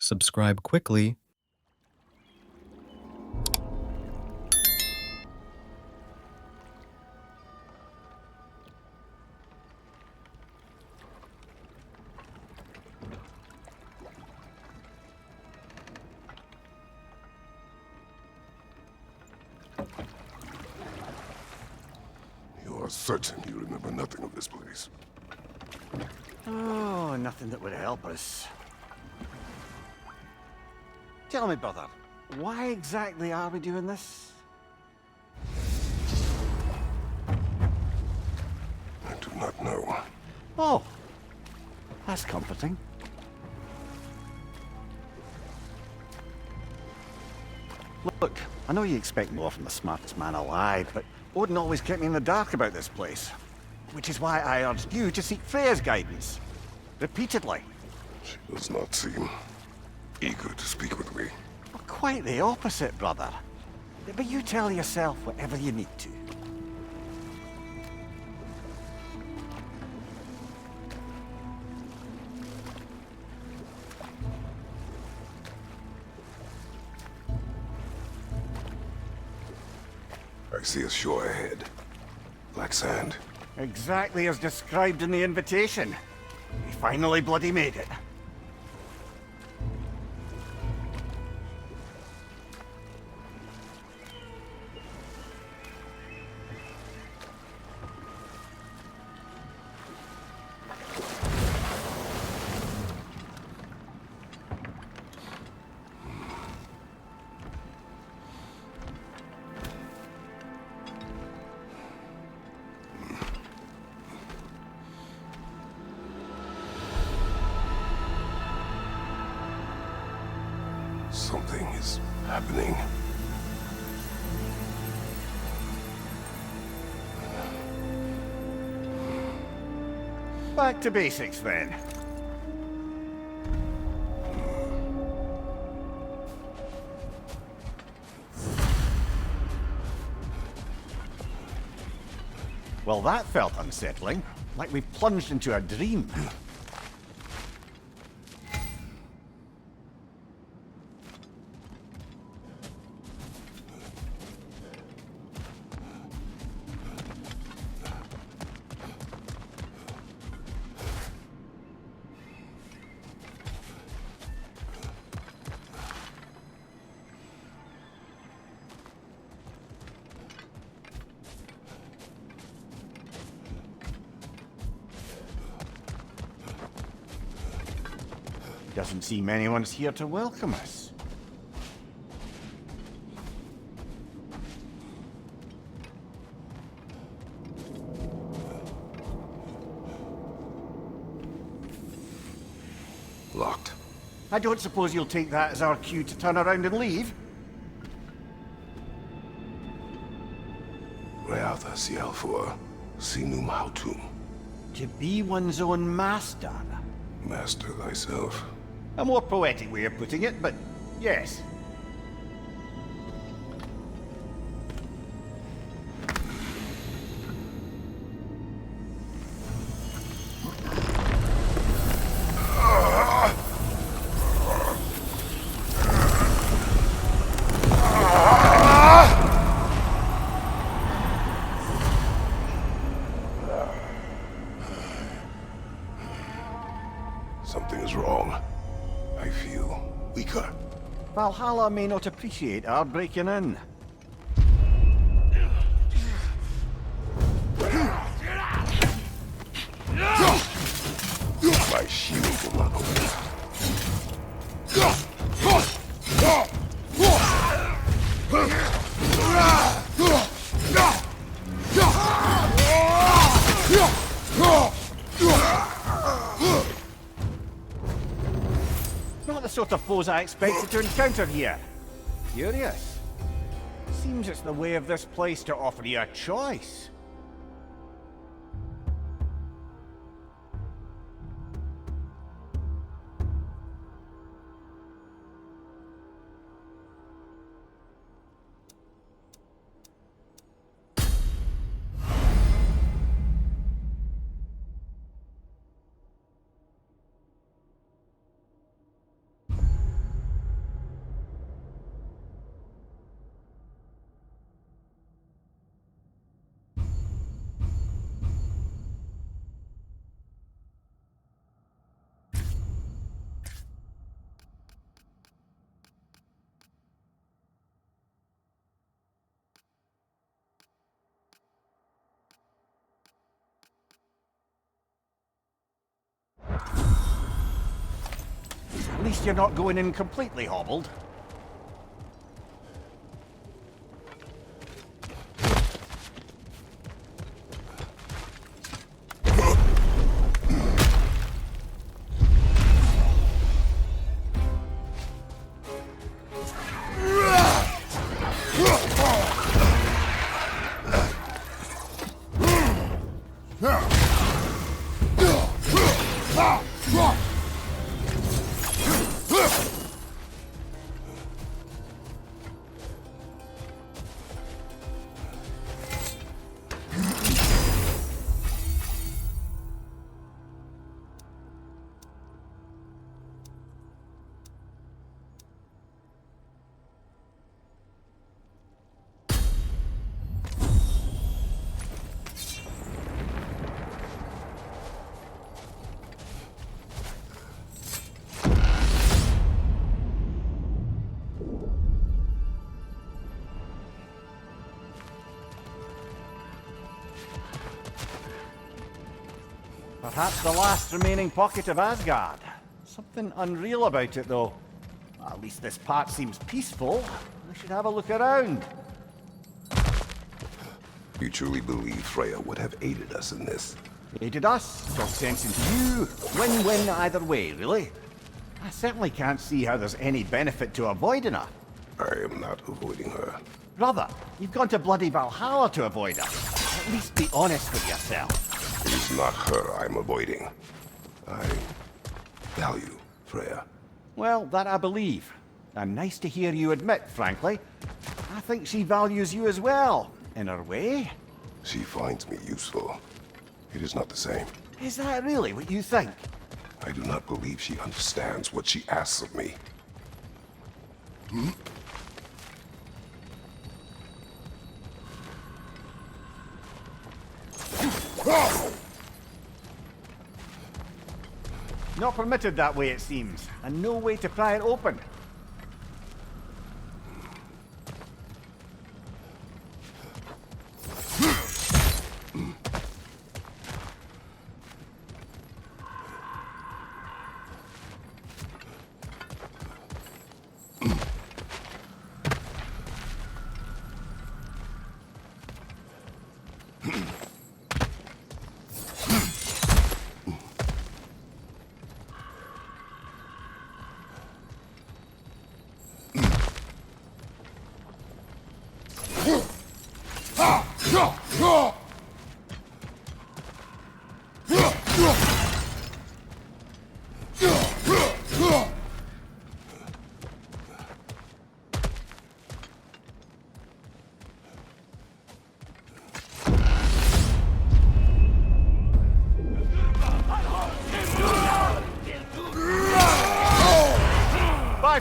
Subscribe quickly. You are certain you remember nothing of this place? Oh, nothing that would help us. Tell me, brother, why exactly are we doing this? I do not know. Oh, that's comforting. Look, I know you expect more from the smartest man alive, but Odin always kept me in the dark about this place. Which is why I urged you to seek Freya's guidance. Repeatedly. She does not seem eager to speak with me. Well, quite the opposite, brother. But you tell yourself whatever you need to. I see a shore ahead. Black sand. Exactly as described in the invitation. We finally bloody made it. Something is happening. Back to basics then. Well, that felt unsettling. Like we plunged into a dream. Doesn't seem anyone's here to welcome us. Locked. I don't suppose you'll take that as our cue to turn around and leave? Reatha Sialfur, Sinum Hautum. To be one's own master. Master thyself. A more poetic way of putting it, but yes. Something is wrong. I feel weaker. Valhalla may not appreciate our breaking in. My shield will not hold. Not the sort of foes I expected to encounter here. Curious. Seems it's the way of this place to offer you a choice. least you're not going in completely hobbled. Perhaps the last remaining pocket of Asgard. Something unreal about it, though. At least this part seems peaceful. We should have a look around. You truly believe Freya would have aided us in this? Aided us, talk sense into you. Win-win either way, really. I certainly can't see how there's any benefit to avoiding her. I am not avoiding her. Brother, you've gone to bloody Valhalla to avoid her. At least be honest with yourself. It is not her I'm avoiding. I value Freya. Well, that I believe. And nice to hear you admit, frankly. I think she values you as well, in her way. She finds me useful. It is not the same. Is that really what you think? I do not believe she understands what she asks of me. Hmm? Not permitted that way, it seems, and no way to pry it open.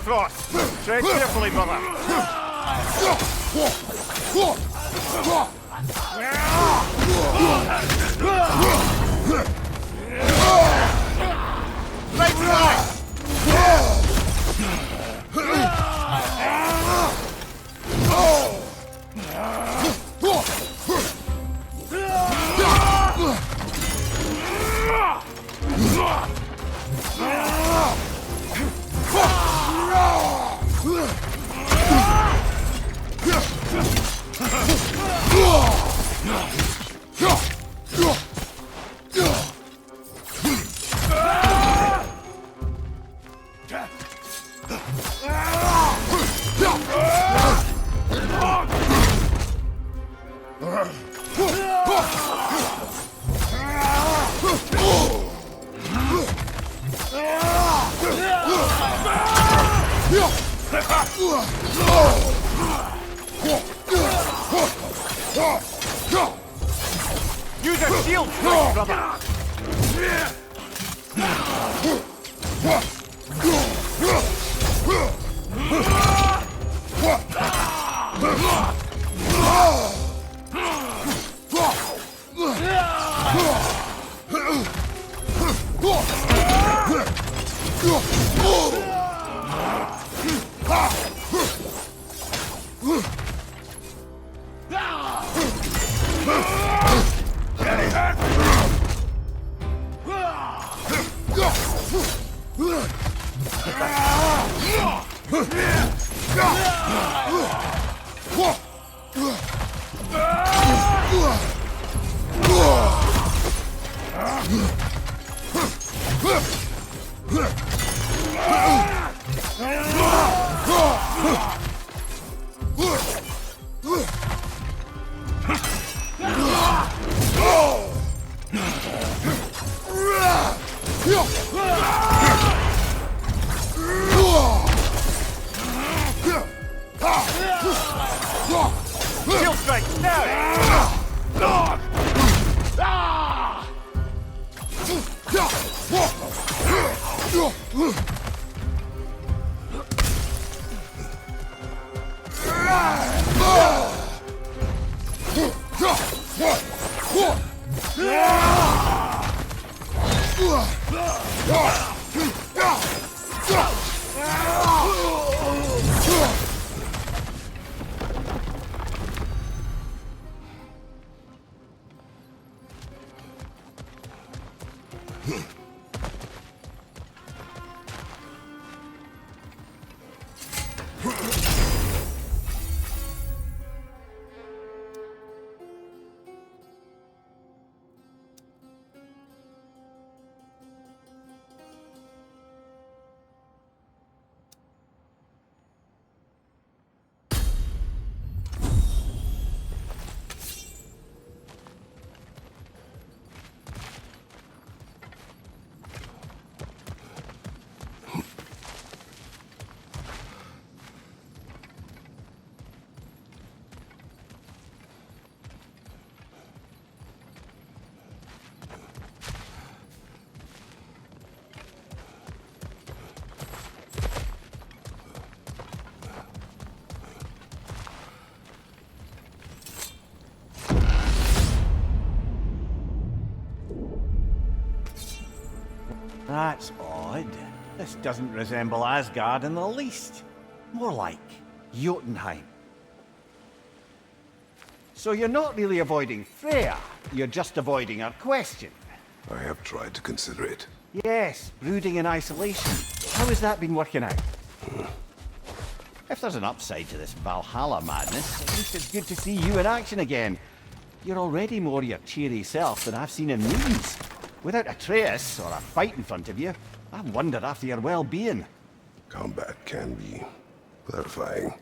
Frost! Tread carefully, brother! Right side! Use a shield, brother! Shield strike now! That's odd. This doesn't resemble Asgard in the least. More like Jotunheim. So you're not really avoiding Freya, you're just avoiding our question. I have tried to consider it. Yes, brooding in isolation. How has that been working out? If there's an upside to this Valhalla madness, at least it's good to see you in action again. You're already more your cheery self than I've seen in moons. Without Atreus, or a fight in front of you, I wondered after your well-being. Combat can be clarifying.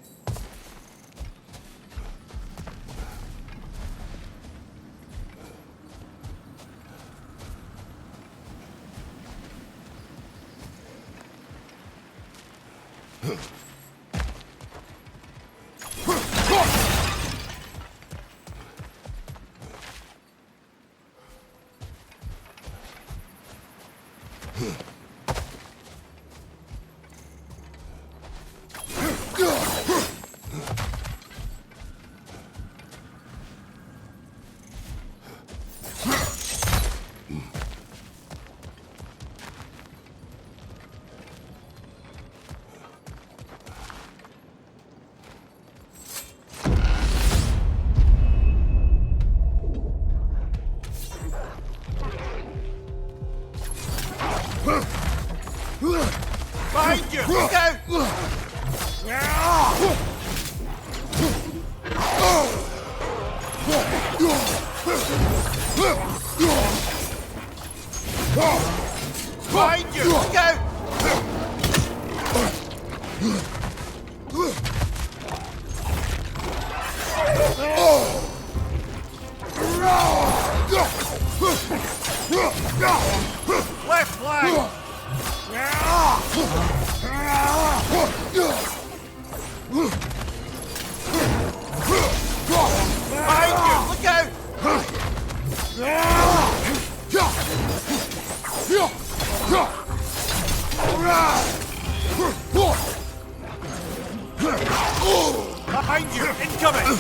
Behind you! Look out! Behind you! Look out! Left flank! Behind you! Look out! Behind you! Incoming!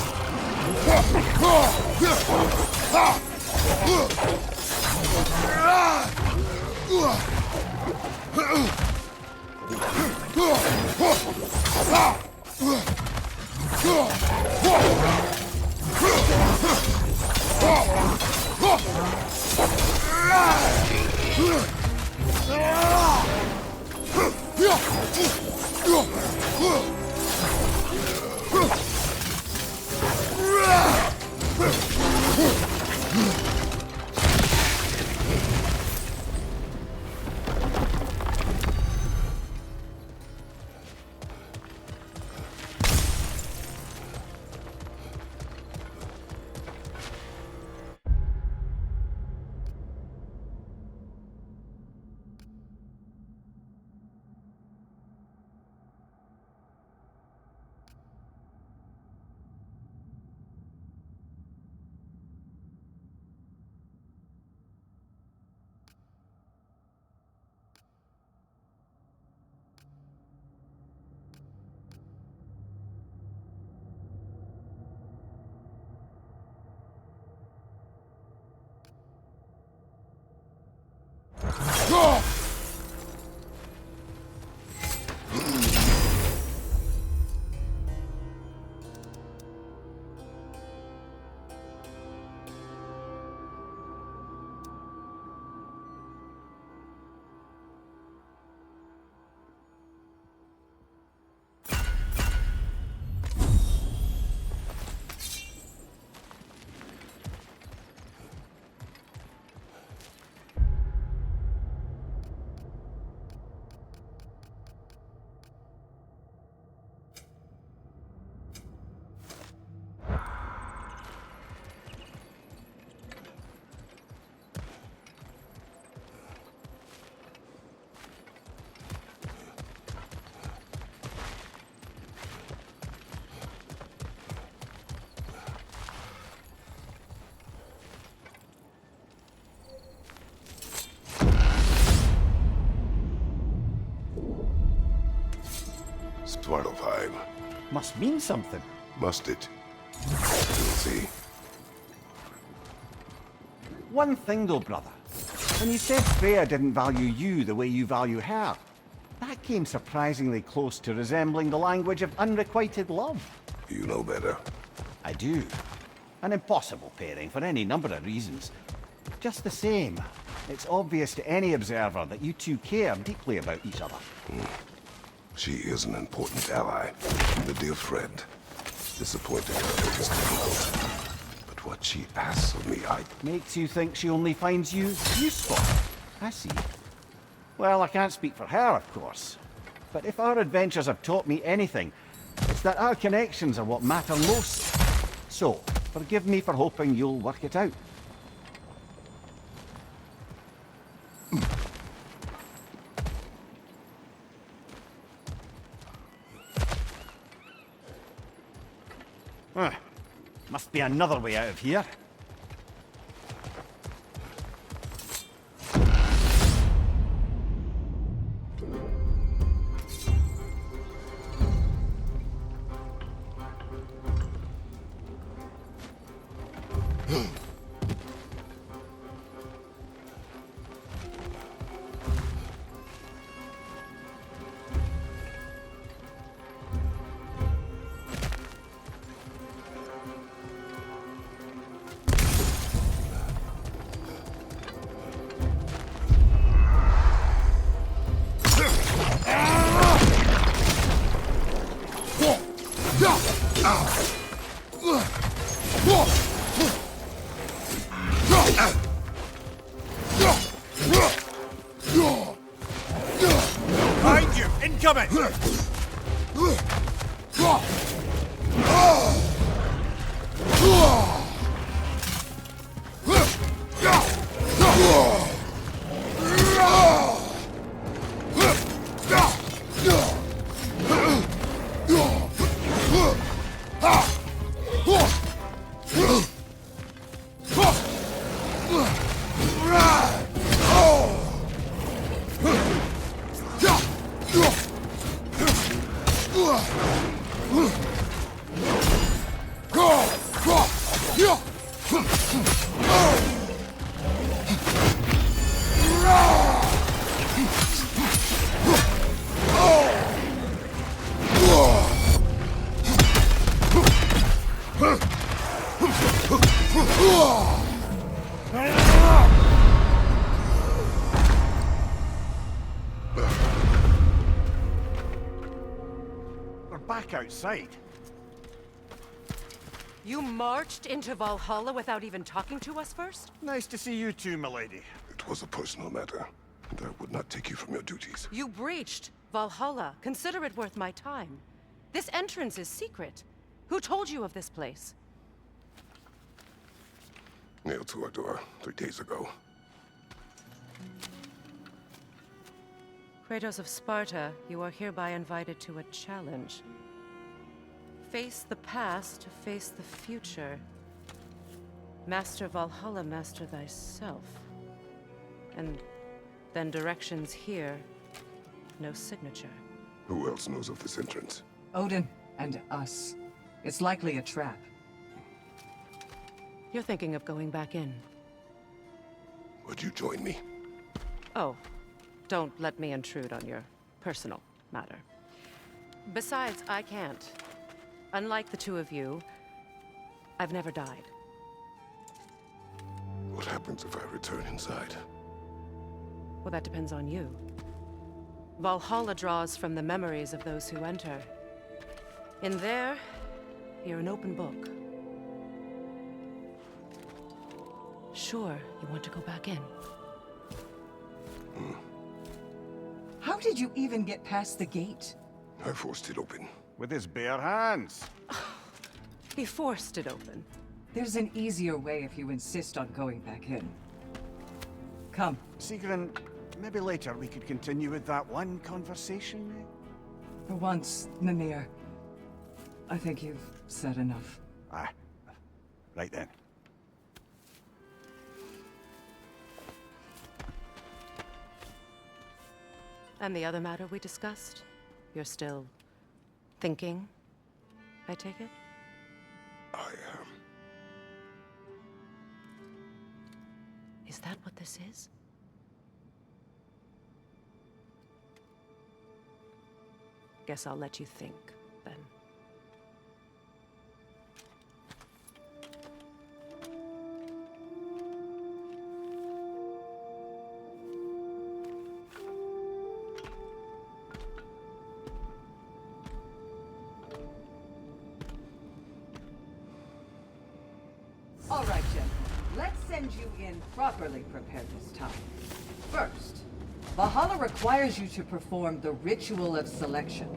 Svartalfheim. Must mean something. Must it? We'll see. One thing though, brother. When you said Freya didn't value you the way you value her, that came surprisingly close to resembling the language of unrequited love. You know better. I do. An impossible pairing for any number of reasons. Just the same, it's obvious to any observer that you two care deeply about each other. She is an important ally, and a dear friend. Disappointed her is difficult. But what she asks of me, Makes you think she only finds you useful. I see. Well, I can't speak for her, of course. But if our adventures have taught me anything, it's that our connections are what matter most. So, forgive me for hoping you'll work it out. Must be another way out of here. Behind you! Incoming! back outside. You marched into Valhalla without even talking to us first? Nice to see you too, milady. It was a personal matter, and I would not take you from your duties. You breached Valhalla. Consider it worth my time. This entrance is secret. Who told you of this place? Nailed to our door 3 days ago. Kratos of Sparta, you are hereby invited to a challenge. Face the past to face the future. Master Valhalla, master thyself. And then directions here, no signature. Who else knows of this entrance? Odin and us. It's likely a trap. You're thinking of going back in. Would you join me? Oh, don't let me intrude on your personal matter. Besides, I can't. Unlike the two of you, I've never died. What happens if I return inside? Well, that depends on you. Valhalla draws from the memories of those who enter. In there, you're an open book. Sure, you want to go back in. How did you even get past the gate? I forced it open. With his bare hands. He forced it open. There's an easier way if you insist on going back in. Come. Sigrun, maybe later we could continue with that one conversation, eh? For once, Mimir. I think you've said enough. Ah, right then. And the other matter we discussed? You're still thinking, I take it? I am. Is that what this is? Guess I'll let you think, then. All right, gentlemen. Let's send you in properly prepared this time. First, Valhalla requires you to perform the ritual of selection.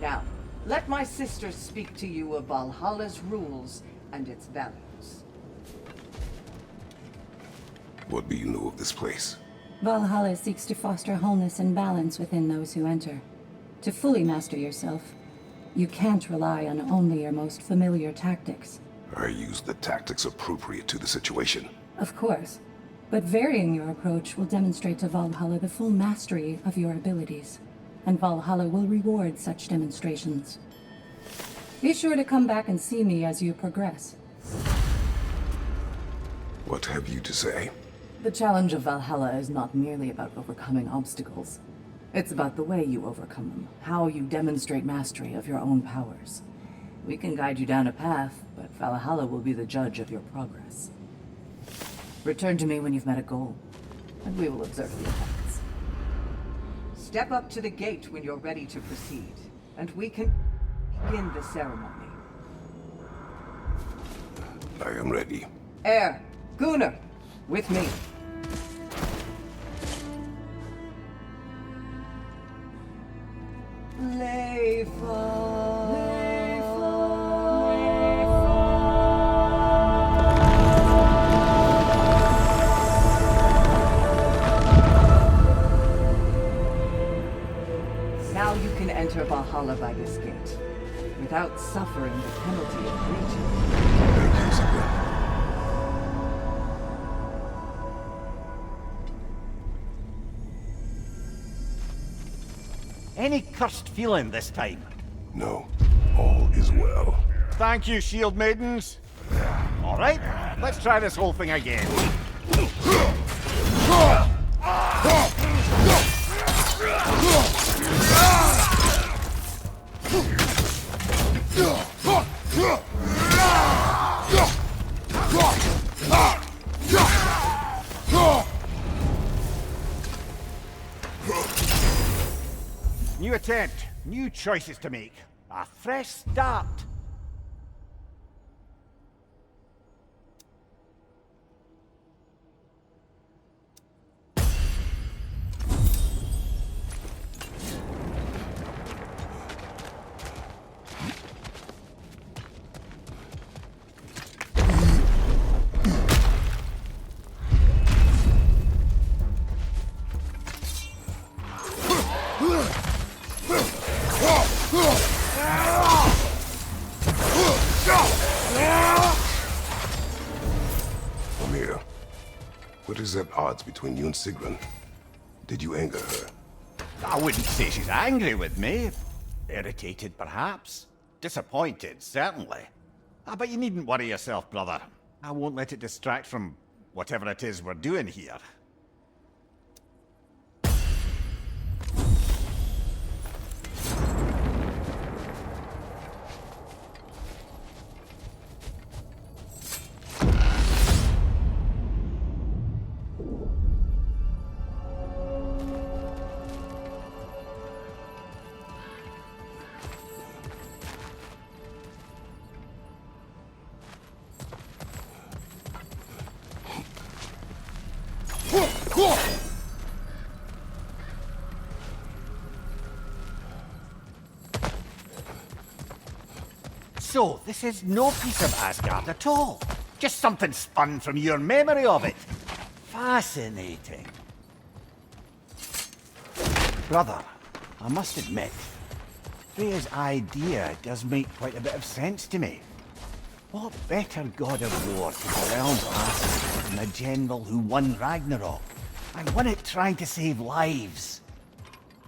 Now, let my sister speak to you of Valhalla's rules and its values. What do you know of this place? Valhalla seeks to foster wholeness and balance within those who enter. To fully master yourself, you can't rely on only your most familiar tactics. I use the tactics appropriate to the situation. Of course, but varying your approach will demonstrate to Valhalla the full mastery of your abilities, and Valhalla will reward such demonstrations. Be sure to come back and see me as you progress. What have you to say? The challenge of Valhalla is not merely about overcoming obstacles. It's about the way you overcome them, how you demonstrate mastery of your own powers. We can guide you down a path, but Valhalla will be the judge of your progress. Return to me when you've met a goal, and we will observe the effects. Step up to the gate when you're ready to proceed, and we can begin the ceremony. I am ready. Air, Gunnar, with me. Now you can enter Valhalla by this gate, without suffering the penalty of breaching. Thank you, Sigrun. Any cursed feeling this time? No, all is well. Thank you, shield maidens. All right, let's try this whole thing again. New attempt, new choices to make. A fresh start. Amir, what is at odds between you and Sigrun? Did you anger her? I wouldn't say she's angry with me. Irritated, perhaps. Disappointed, certainly. But you needn't worry yourself, brother. I won't let it distract from whatever it is we're doing here. So, this is no piece of Asgard at all. Just something spun from your memory of it. Fascinating. Brother, I must admit, Freya's idea does make quite a bit of sense to me. What better god of war could the realms ask than a general who won Ragnarok, and won it trying to save lives?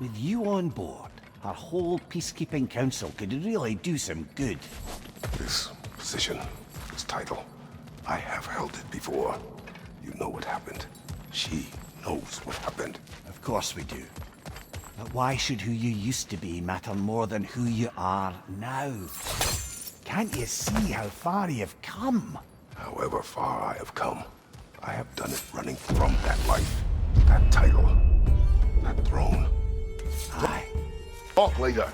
With you on board, our whole peacekeeping council could really do some good. This position, this title, I have held it before. You know what happened. She knows what happened. Of course we do. But why should who you used to be matter more than who you are now? Can't you see how far you've come? However far I have come, I have done it running from that life, that title, that throne. Aye. Talk later.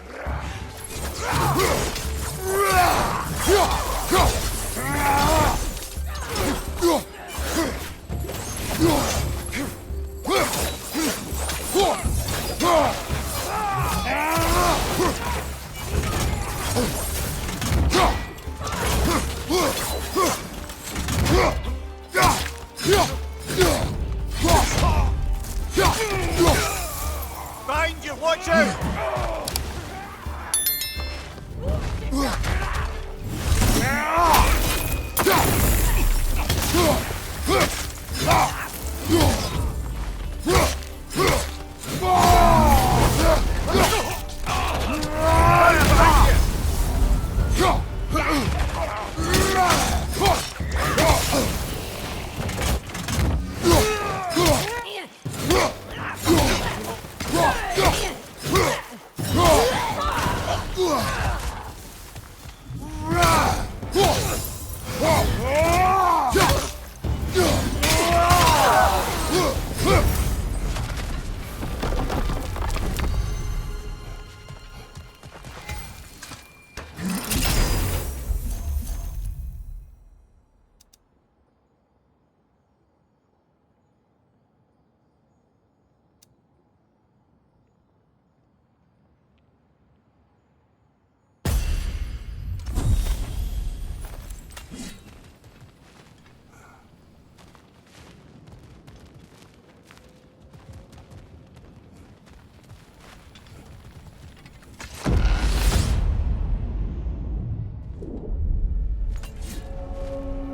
Find you, watch out!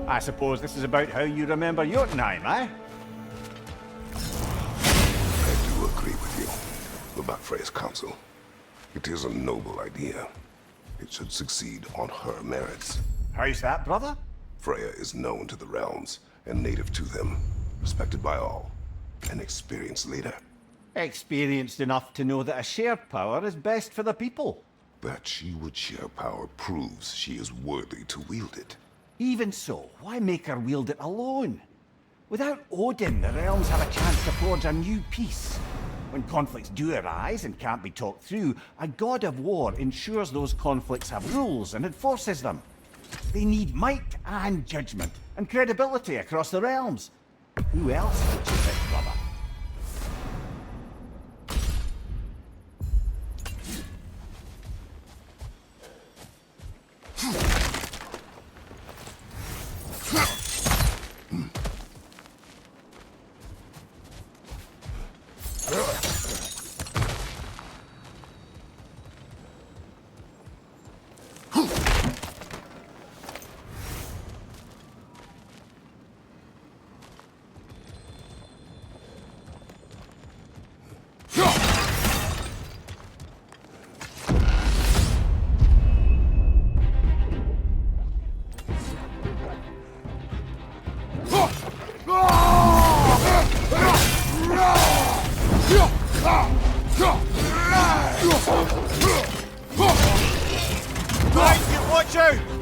I suppose this is about how you remember Jotunheim, eh? I do agree with you about Freya's council. It is a noble idea. It should succeed on her merits. How's that, brother? Freya is known to the realms and native to them, respected by all, an experienced leader. Experienced enough to know that a shared power is best for the people. That she would share power proves she is worthy to wield it. Even so, why make her wield it alone? Without Odin, the realms have a chance to forge a new peace. When conflicts do arise and can't be talked through, a god of war ensures those conflicts have rules and enforces them. They need might and judgment and credibility across the realms. Who else would you pick, brother? Watch out!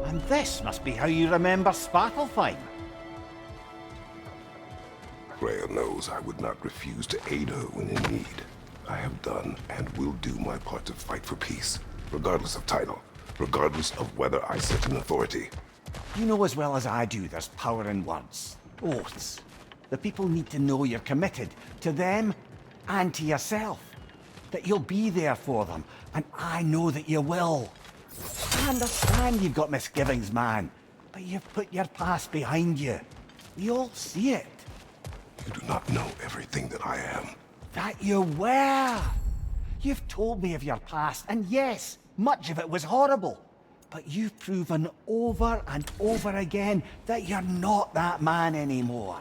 And this must be how you remember Svartalfheim. Freya knows I would not refuse to aid her when in need. I have done and will do my part to fight for peace, regardless of title, regardless of whether I sit in authority. You know as well as I do there's power in words, oaths. The people need to know you're committed to them and to yourself. That you'll be there for them, and I know that you will. I understand you've got misgivings, man, but you've put your past behind you. We all see it. You do not know everything that I am. That you were. You've told me of your past, and yes, much of it was horrible. But you've proven over and over again that you're not that man anymore.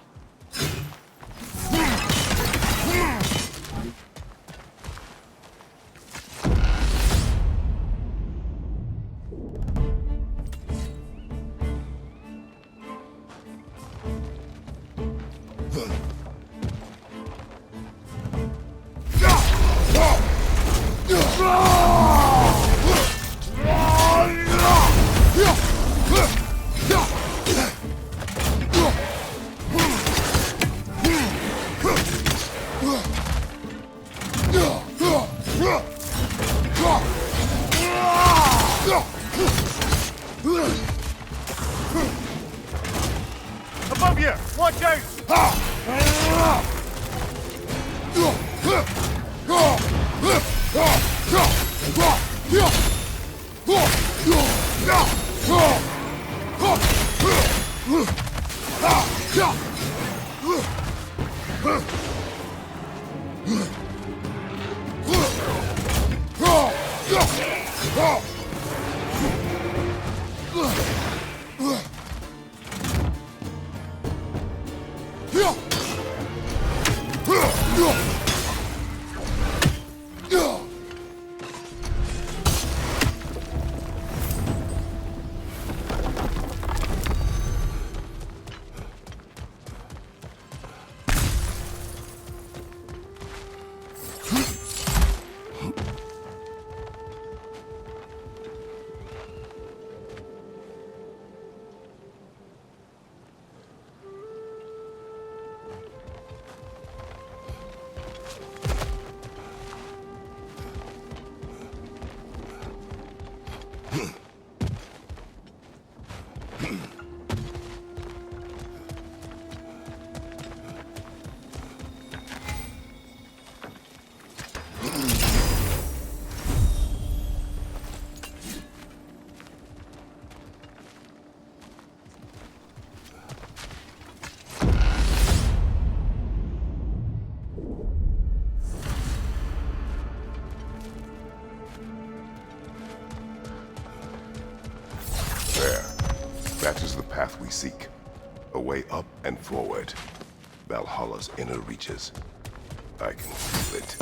Above you! Watch out! seek. A way up and forward. Valhalla's inner reaches. I can feel it.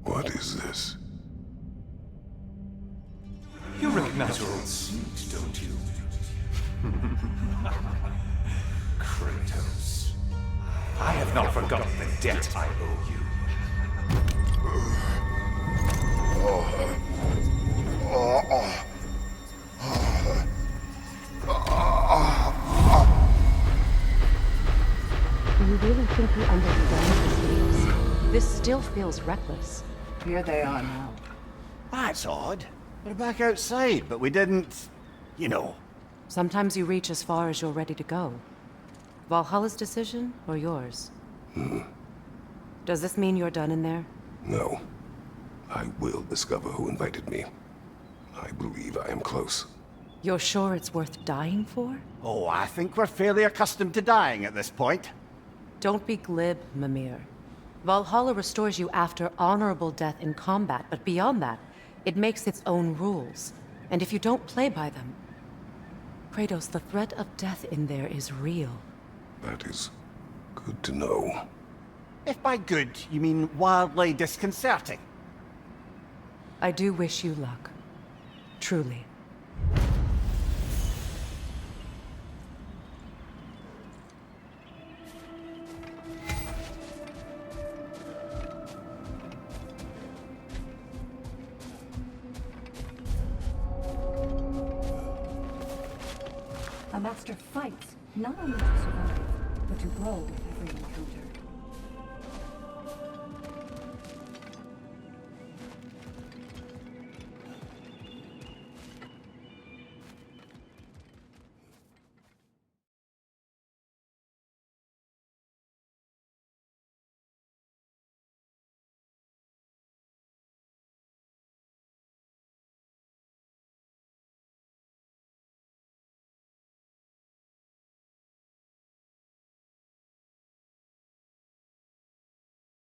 What is this? You recognize your old suit, don't you? Kratos. I have not forgotten the debt I owe you. Do you really think we understand the stakes? This still feels reckless. Here they are now. That's odd. We're back outside, but we didn't... you know. Sometimes you reach as far as you're ready to go. Valhalla's decision, or yours? Does this mean you're done in there? No. I will discover who invited me. I believe I am close. You're sure it's worth dying for? Oh, I think we're fairly accustomed to dying at this point. Don't be glib, Mimir. Valhalla restores you after honorable death in combat, but beyond that, it makes its own rules. And if you don't play by them... Kratos, the threat of death in there is real. That is good to know. If by good, you mean wildly disconcerting. I do wish you luck. Truly. A master fights not only to survive, but to grow with every encounter.